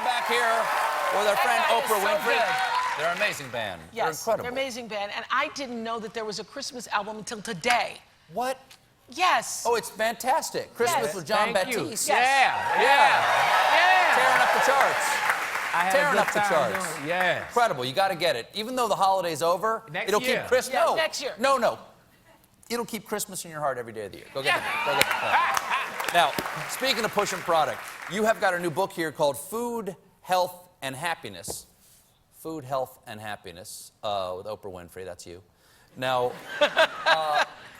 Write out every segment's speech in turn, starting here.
We're back here with our friend That Oprah is so Winfrey. good. They're an amazing band. Yes, they're incredible. they're an amazing band. And I didn't know that there was a Christmas album until today. What? Yes. Oh, it's fantastic. Christmas Yes. with John Thank you. Baptiste. Yes. Tearing up the charts. I had Tearing a good up the time charts. doing it. Yes. Incredible. You got to get it. Even though the holiday's over, Next it'll year. keep Christmas. Yeah, No, next year. No. It'll keep Christmas in your heart every day of the year. Go get it. Go get it. Now, speaking of pushing product, you have got a new book here called Food, Health, and Happiness. Food, Health, and Happiness with Oprah Winfrey. That's you. Now,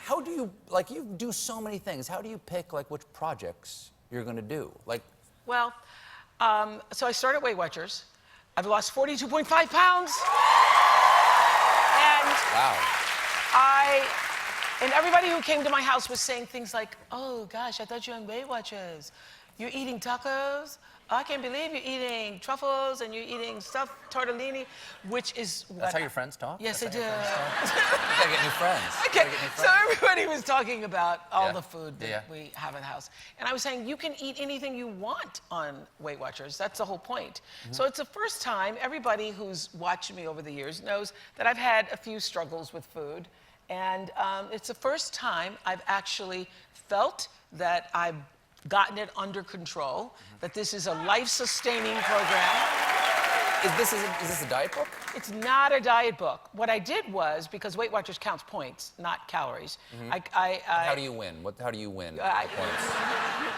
how do you, like, you do so many things. How do you pick, like, which projects you're going to do? Like, Well, so I started Weight Watchers. I've lost 42.5 pounds. And wow. and everybody who came to my house was saying things like, oh gosh, I thought you were on Weight Watchers. You're eating tacos? Oh, I can't believe you're eating truffles and you're eating stuffed tortellini, which is what... That's how your friends talk? Yes, That's they do. how your friends talk? You gotta get new friends. Okay, You gotta get new so friends. everybody was talking about all Yeah. the food that Yeah. we have at the house. And I was saying, you can eat anything you want on Weight Watchers. That's the whole point. So it's the first time, everybody who's watched me over the years knows that I've had a few struggles with food. And it's the first time I've actually felt that I've gotten it under control, that this is a life-sustaining program. Is this a diet book? It's not a diet book. What I did was, because Weight Watchers counts points, not calories, How do you win? How do you win the points?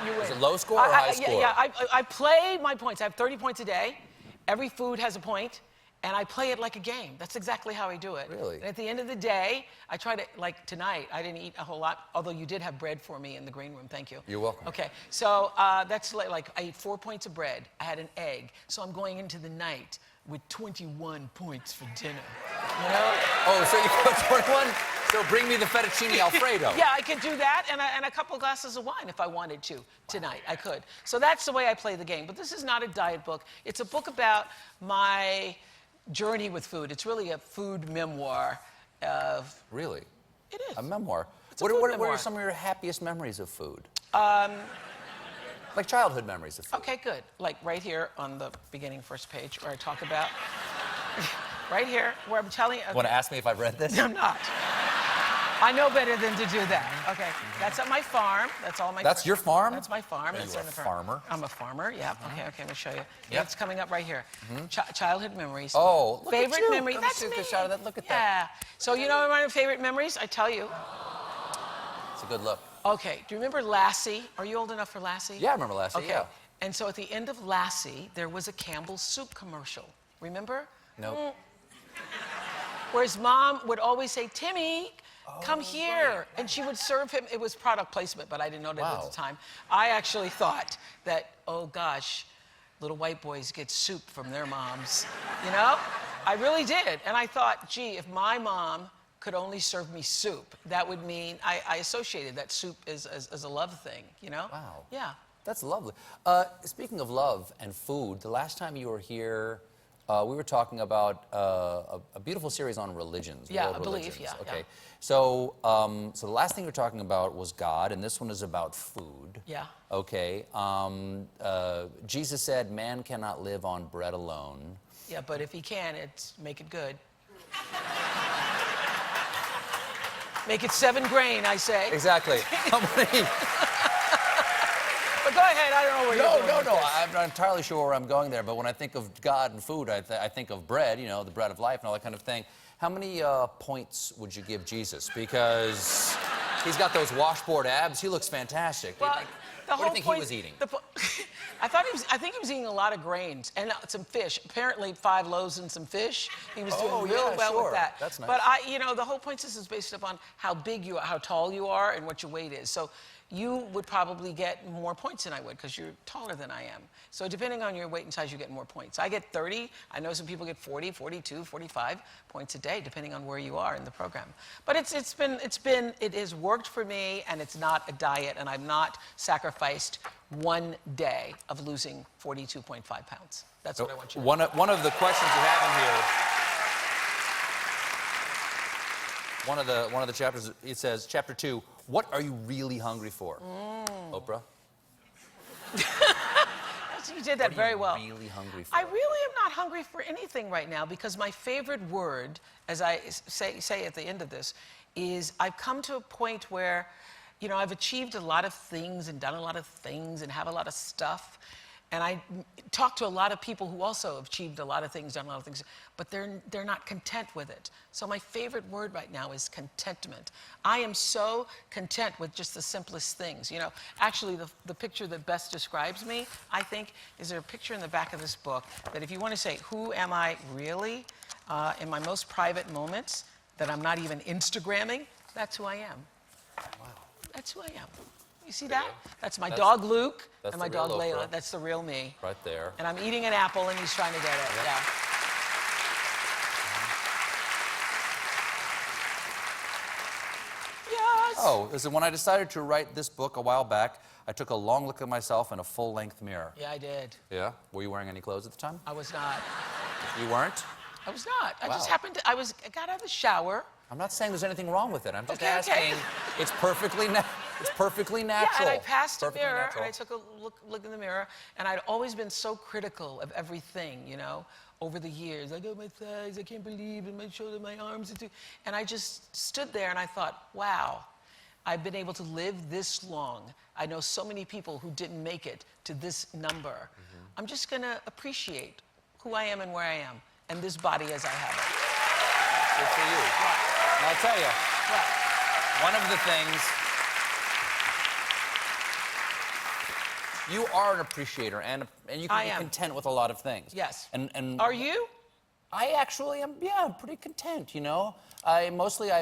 you win. Is it low score or high score? Yeah, I play my points. I have 30 points a day. Every food has a point, and I play it like a game. That's exactly how I do it. Really? And at the end of the day, I try to, like tonight, I didn't eat a whole lot, although you did have bread for me in the green room. Thank you. You're welcome. Okay, so that's like I ate 4 points of bread. I had an egg. So I'm going into the night with 21 points for dinner. You know? Oh, so you go 21? So bring me the fettuccine Alfredo. Yeah, I could do that and a couple glasses of wine if I wanted to tonight. I could. So that's the way I play the game. But this is not a diet book. It's a book about my journey with food. It's really a food memoir of... Really? It is. A memoir. It's a What food are memoir. some of your happiest memories of food? Like childhood memories of food. Okay, good. Like right here on the beginning first page where I talk about... right here where I'm telling you... Want to ask me if I've read this? I'm not. I know better than to do that. Okay, that's at my farm. That's all my. That's your farm? That's my farm. Are That's you on a the farmer? I'm a farmer. Yeah. Okay. Let me show you. Yep. It's coming up right here. Childhood memories. Oh, look favorite at you. memory. Let me That's see me. the shot of that. Look at that. Yeah. So you know my favorite memories? I tell you. It's a good look. Okay. Do you remember Lassie? Are you old enough for Lassie? Yeah, I remember Lassie. Okay. Yeah. And so at the end of Lassie, there was a Campbell's soup commercial. Remember? Nope. Where his mom would always say, Timmy, come here. Right. And she would serve him. It was product placement, but I didn't know that at the time. I actually thought that, oh gosh, little white boys get soup from their moms. You know? I really did. And I thought, gee, if my mom could only serve me soup, that would mean I associated that soup as a love thing, you know? Wow. Yeah. That's lovely. Speaking of love and food, the last time you were here, we were talking about a beautiful series on religions. Yeah, world I believe, religions. yeah, Okay. yeah. So, so the last thing you were talking about was God, and this one is about food. Yeah. Okay. Jesus said, "Man cannot live on bread alone." Yeah, but if he can, make it good. Make it 7 grain, I say. Exactly. How many? But go ahead, I don't know where you're going. No. I'm not entirely sure where I'm going there, but when I think of God and food, I think of bread, you know, the bread of life and all that kind of thing. How many points would you give Jesus? Because he's got those washboard abs. He looks fantastic. Well, what do you think he was eating? I think he was eating a lot of grains and some fish. Apparently 5 loaves and some fish. He was doing real well with that. That's nice. But the whole point is based upon how big you are, how tall you are, and what your weight is. So you would probably get more points than I would because you're taller than I am. So depending on your weight and size, you get more points. I get 30. I know some people get 40, 42, 45 points a day, depending on where you are in the program. But it has worked for me, and it's not a diet, and I've not sacrificed one day of losing 42.5 pounds. That's what I want you to know. One of the questions you have in here, one of the chapters, it says, Chapter 2, what are you really hungry for? Oprah? That's You did that very well. What are you really hungry for? I really am not hungry for anything right now because my favorite word, as I say at the end of this, is I've come to a point where, you know, I've achieved a lot of things and done a lot of things and have a lot of stuff. And I talk to a lot of people who also have achieved a lot of things, done a lot of things, but they're not content with it. So my favorite word right now is contentment. I am so content with just the simplest things. You know, actually, the picture that best describes me, I think, is there a picture in the back of this book that if you want to say, who am I really in my most private moments that I'm not even Instagramming, that's who I am. Wow. That's who I am. You see that? That's my dog Luke and my dog real Layla. Oprah. That's the real me. Right there. And I'm eating an apple and he's trying to get it. Yep. Yeah. Yes. Oh, listen, when I decided to write this book a while back, I took a long look at myself in a full-length mirror. Yeah, I did. Yeah? Were you wearing any clothes at the time? I was not. You weren't? I was not. I just Wow. happened to, I got out of the shower. I'm not saying there's anything wrong with it. I'm just Okay, asking. okay. It's perfectly natural. Yeah, and I passed a Perfectly mirror natural. and I took a look in the mirror, and I'd always been so critical of everything, you know, over the years. I got my thighs, I can't believe it, my shoulder, my arms, and I just stood there and I thought, wow, I've been able to live this long. I know so many people who didn't make it to this number. Mm-hmm. I'm just gonna appreciate who I am and where I am, and this body as I have it. Good for you. And I'll tell you, one of the things, you are an appreciator, and you can be content with a lot of things. Yes. And Are you? I actually am, yeah, I'm pretty content, you know? I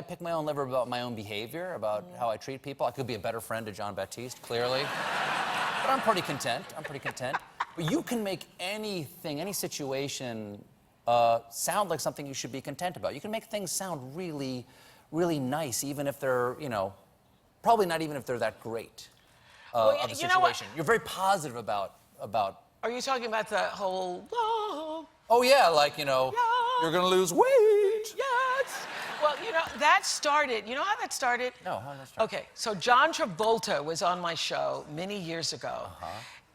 pick my own liver about my own behavior, about how I treat people. I could be a better friend to John Baptiste, clearly. But I'm pretty content. But you can make anything, any situation, sound like something you should be content about. You can make things sound really, really nice, even if they're, you know, probably not even if they're that great of a situation. You know what? You're very positive about. Are you talking about the whole, Oh yeah, like, you know, you're gonna lose weight. yes. Well, you know, that started, you know how that started? No, how did that start? Okay, so John Travolta was on my show many years ago.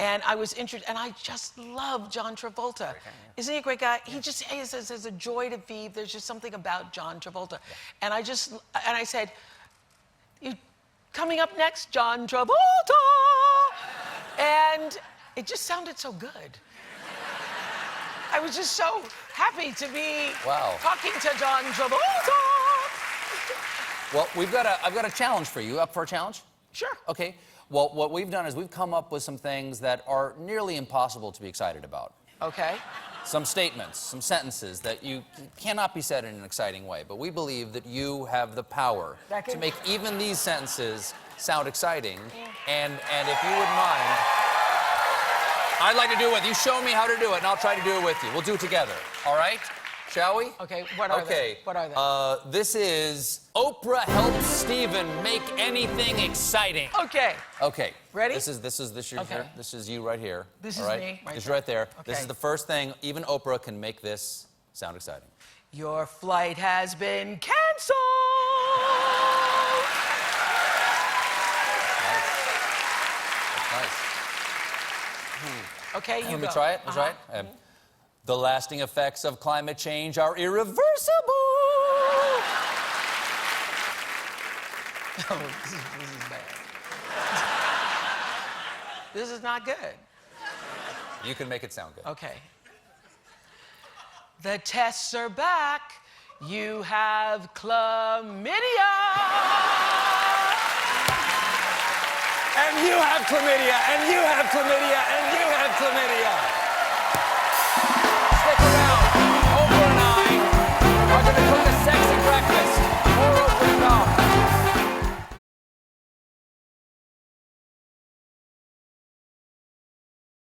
And I was interested, and I just love John Travolta. Isn't he a great guy? He just has a joy to be. There's just something about John Travolta. And I said, coming up next, John Travolta. And it just sounded so good. I was just so happy to be talking to John Travolta. Well, I've got a challenge for you. Up for a challenge? Sure. Okay. Well, what we've done is we've come up with some things that are nearly impossible to be excited about. Okay. Some statements, some sentences that you cannot be said in an exciting way. But we believe that you have the power to make even these sentences sound exciting. And if you wouldn't mind, I'd like to do it with you. Show me how to do it, and I'll try to do it with you. We'll do it together. All right? Shall we? Okay, what are they? What are they? This is Oprah helps Stephen make anything exciting. Okay. Okay. Ready? This is you right here. This all is right? me right This is there. right there. Okay. This is the first thing. Even Oprah can make this sound exciting. Your flight has been canceled. Nice. Okay, you Let me go. try it. Let's try it. The lasting effects of climate change are irreversible. Oh, this is bad. This is not good. You can make it sound good. Okay. The tests are back. You have chlamydia. And you have chlamydia, and you have chlamydia, and you have chlamydia.